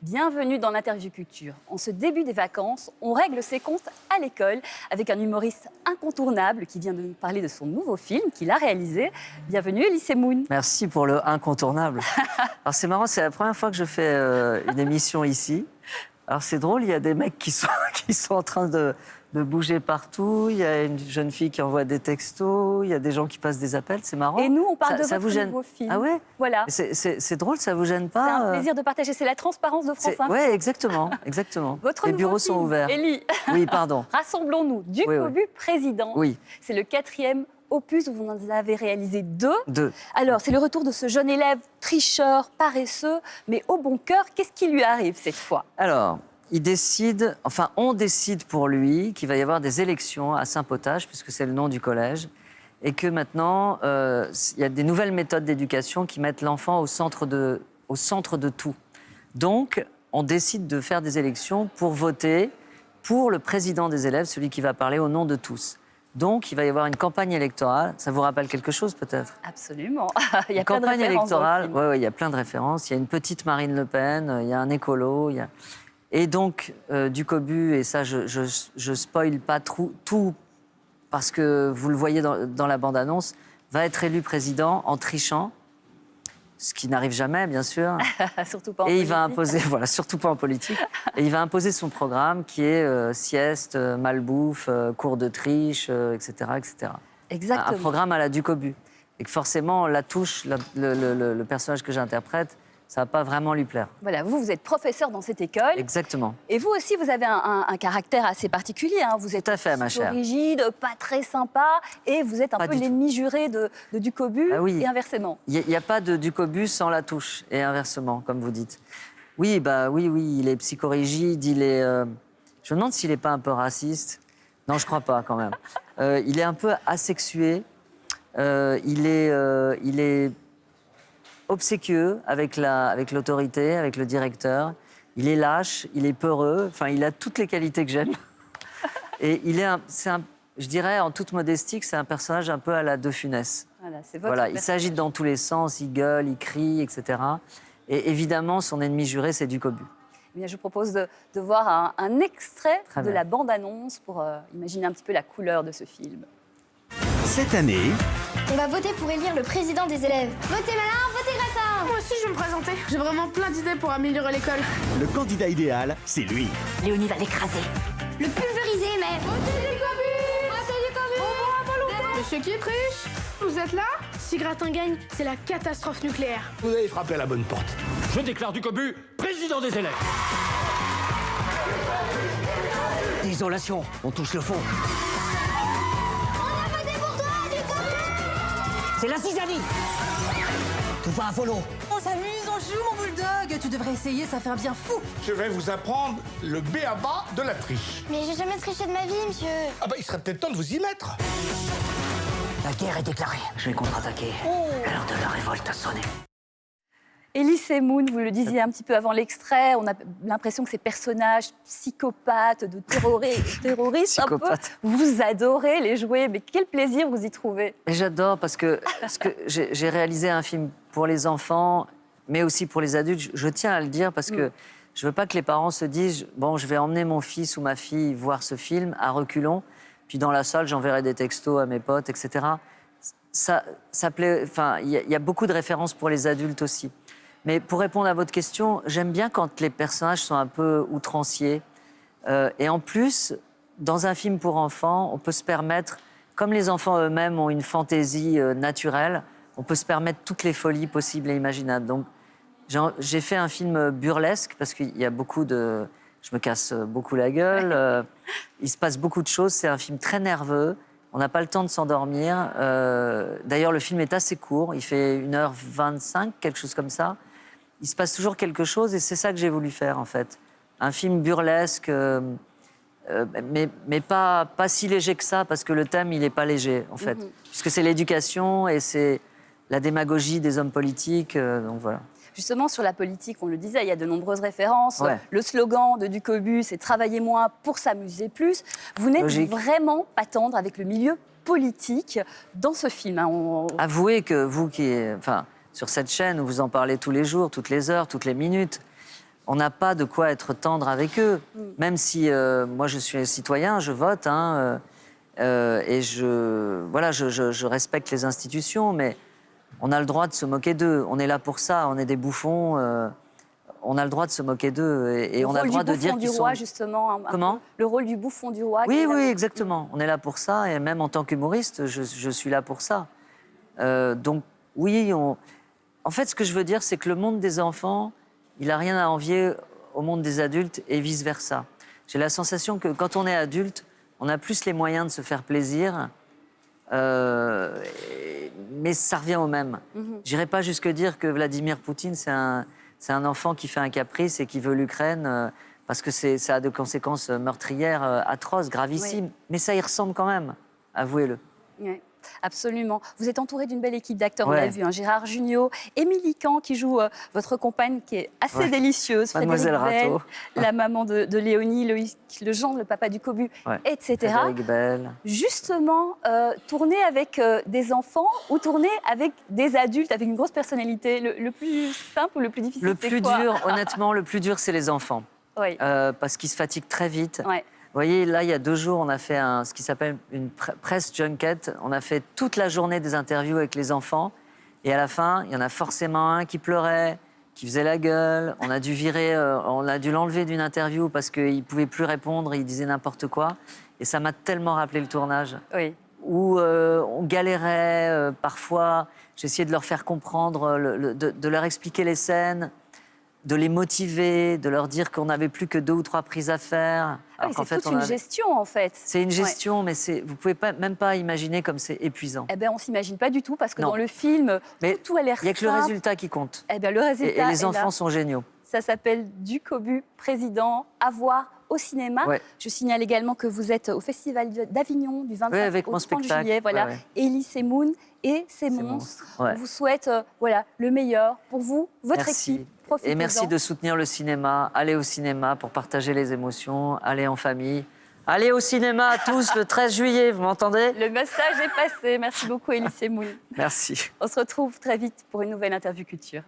Bienvenue dans l'Interview Culture. En ce début des vacances, on règle ses comptes à l'école avec un humoriste incontournable qui vient de nous parler de son nouveau film qu'il a réalisé. Bienvenue Elie Semoun. Merci pour le incontournable. Alors c'est marrant, c'est la première fois que je fais une émission ici. Alors c'est drôle, il y a des mecs qui sont en train de bouger partout, il y a une jeune fille qui envoie des textos, il y a des gens qui passent des appels, c'est marrant. Et nous, on parle de ça votre vous gêne... nouveau film. Ah ouais? Voilà. C'est drôle, ça vous gêne pas? C'est un plaisir de partager, c'est la transparence de France Info. Oui, exactement. Votre Les nouveau bureaux film, sont ouverts. Elie. Oui, pardon. Rassemblons-nous, du Cobu président. Oui. C'est le 4e opus, vous en avez réalisé 2. 2. Alors, c'est le retour de ce jeune élève tricheur, paresseux, mais au bon cœur. Qu'est-ce qui lui arrive cette fois? Alors, on décide pour lui qu'il va y avoir des élections à Saint-Potage, puisque c'est le nom du collège, et que maintenant, il y a des nouvelles méthodes d'éducation qui mettent l'enfant au centre de tout. Donc, on décide de faire des élections pour voter pour le président des élèves, celui qui va parler au nom de tous. Donc, il va y avoir une campagne électorale. Ça vous rappelle quelque chose, peut-être? Absolument. Il y a une plein de campagne références électorale, dans le film. il y a plein de références. Il y a une petite Marine Le Pen, il y a un écolo, Et donc, du Cobu, et ça, je spoil pas tout, parce que vous le voyez dans la bande-annonce, va être élu président en trichant, ce qui n'arrive jamais, bien sûr. Surtout pas en et politique. il va imposer, voilà, surtout pas en politique, et il va imposer son programme qui est sieste, malbouffe, cours de triche, etc., etc. Exactement. Un programme à la Ducobu. Et que forcément, la touche, le personnage que j'interprète, ça ne va pas vraiment lui plaire. Voilà, vous êtes professeur dans cette école. Exactement. Et vous aussi, vous avez un caractère assez particulier. Hein. Vous êtes tout à fait, ma chère. rigide, pas très sympa, et vous êtes un peu l'ennemi juré de Ducobu, et inversement. Il n'y a pas de Ducobu sans la touche, et inversement, comme vous dites. Oui, il est psychorigide, je me demande s'il n'est pas un peu raciste. Non, je ne crois pas, quand même. Il est un peu asexué. Il est obséquieux avec l'autorité, avec le directeur. Il est lâche, il est peureux. Enfin, il a toutes les qualités que j'aime. Et je dirais, en toute modestie, que c'est un personnage un peu à la De Funès. Voilà, il s'agite dans tous les sens, il gueule, il crie, etc. Et évidemment, son ennemi juré, c'est Ducobu. Eh bien, je vous propose de voir un extrait de la bande-annonce pour imaginer un petit peu la couleur de ce film. Cette année... On va voter pour élire le président des élèves. Votez malin, votez gratin. Moi aussi, je vais me présenter. J'ai vraiment plein d'idées pour améliorer l'école. Le candidat idéal, c'est lui. Léonie va l'écraser. Le pulvériser, mais... Votez du Cobu. Votez du Cobu. On va pas longtemps. Monsieur qui triche, vous êtes là? Si Gratin gagne, c'est la catastrophe nucléaire. Vous avez frappé à la bonne porte. Je déclare Ducobu président des élèves. Isolation, on touche le fond. On a voté pour toi, Ducobu. C'est la zizanie. Tout va à volo. On s'amuse, on joue, mon bulldog. Tu devrais essayer, ça fait un bien fou. Je vais vous apprendre le b.a.-ba de la triche. Mais j'ai jamais triché de ma vie, monsieur. Ah bah il serait peut-être temps de vous y mettre. La guerre est déclarée. Je vais contre-attaquer. L'heure de la révolte a sonné. Elie Semoun, vous le disiez un petit peu avant l'extrait, on a l'impression que ces personnages psychopathes, de terroristes un peu, vous adorez les jouer, mais quel plaisir vous y trouvez? J'adore parce que j'ai réalisé un film pour les enfants, mais aussi pour les adultes. Je tiens à le dire parce que je ne veux pas que les parents se disent « Bon, je vais emmener mon fils ou ma fille voir ce film à reculons, puis dans la salle, j'enverrai des textos à mes potes, etc. » Ça plaît. Enfin, il y a beaucoup de références pour les adultes aussi. Mais pour répondre à votre question, j'aime bien quand les personnages sont un peu outranciers. Et en plus, dans un film pour enfants, on peut se permettre, comme les enfants eux-mêmes ont une fantaisie naturelle, on peut se permettre toutes les folies possibles et imaginables. Donc, j'ai fait un film burlesque parce qu'il y a beaucoup de... Je me casse beaucoup la gueule. Il se passe beaucoup de choses. C'est un film très nerveux. On n'a pas le temps de s'endormir. D'ailleurs, le film est assez court. Il fait 1h25, quelque chose comme ça. Il se passe toujours quelque chose et c'est ça que j'ai voulu faire, en fait. Un film burlesque, mais pas si léger que ça, parce que le thème, il n'est pas léger, en fait. Puisque c'est l'éducation et c'est la démagogie des hommes politiques, donc voilà. Justement, sur la politique, on le disait, il y a de nombreuses références. Ouais. Le slogan de Ducobu, c'est « Travailler moins pour s'amuser plus ». Vous n'êtes vraiment pas tendre avec le milieu politique dans ce film. Hein. Avouez que vous qui... Enfin, sur cette chaîne où vous en parlez tous les jours, toutes les heures, toutes les minutes, on n'a pas de quoi être tendre avec eux. Même si moi, je suis un citoyen, je vote, hein, et je respecte les institutions, mais on a le droit de se moquer d'eux. On est là pour ça, on est des bouffons. On a le droit de se moquer d'eux et on a le droit de dire qu'ils sont... Le rôle du bouffon du roi, justement. Comment ? Le rôle du bouffon du roi. Oui, oui, exactement. On est là pour ça et même en tant qu'humoriste, je suis là pour ça. Donc, oui, en fait, ce que je veux dire, c'est que le monde des enfants, il n'a rien à envier au monde des adultes et vice-versa. J'ai la sensation que quand on est adulte, on a plus les moyens de se faire plaisir, mais ça revient au même. J'irai pas jusque dire que Vladimir Poutine, c'est un enfant qui fait un caprice et qui veut l'Ukraine, parce que ça a des conséquences meurtrières atroces, gravissimes. Oui. Mais ça y ressemble quand même, avouez-le. Oui. Absolument. Vous êtes entouré d'une belle équipe d'acteurs, on l'a vu, hein, Gérard Jugnot, Émilie Kahn qui joue votre compagne qui est assez délicieuse, Mademoiselle Rateau, la maman de Léonie, Loïc Lejean, le papa du Cobu, etc. Frédéric Bell. Justement, tourner avec des enfants ou tourner avec des adultes, avec une grosse personnalité, le plus simple ou le plus difficile, Le plus dur, honnêtement, le plus dur, c'est les enfants. Oui. Parce qu'ils se fatiguent très vite. Vous voyez, là, il y a 2 jours, on a fait ce qui s'appelle une press junket. On a fait toute la journée des interviews avec les enfants. Et à la fin, il y en a forcément un qui pleurait, qui faisait la gueule. On a dû l'enlever d'une interview parce qu'il ne pouvait plus répondre, il disait n'importe quoi. Et ça m'a tellement rappelé le tournage. Oui. Où on galérait parfois. J'essayais de leur faire comprendre, de leur expliquer les scènes, de les motiver, de leur dire qu'on n'avait plus que 2 ou 3 prises à faire. C'est toute une gestion, en fait. C'est une gestion, mais vous ne pouvez même pas imaginer comme c'est épuisant. Eh bien, on ne s'imagine pas du tout, parce que dans le film, tout a l'air simple. Il n'y a que le résultat qui compte. Eh bien, le résultat et les enfants sont géniaux. Ça s'appelle Du Cobu, président, à voir au cinéma. Je signale également que vous êtes au Festival d'Avignon du 25 au 30 juillet. Voilà. Elie Semoun et ses monstres. On vous souhaite le meilleur pour vous, votre équipe. Et merci de soutenir le cinéma. Allez au cinéma pour partager les émotions. Allez en famille. Allez au cinéma tous le 13 juillet, vous m'entendez ? Le message est passé. Merci beaucoup, Elie Semoun. Merci. On se retrouve très vite pour une nouvelle interview culture.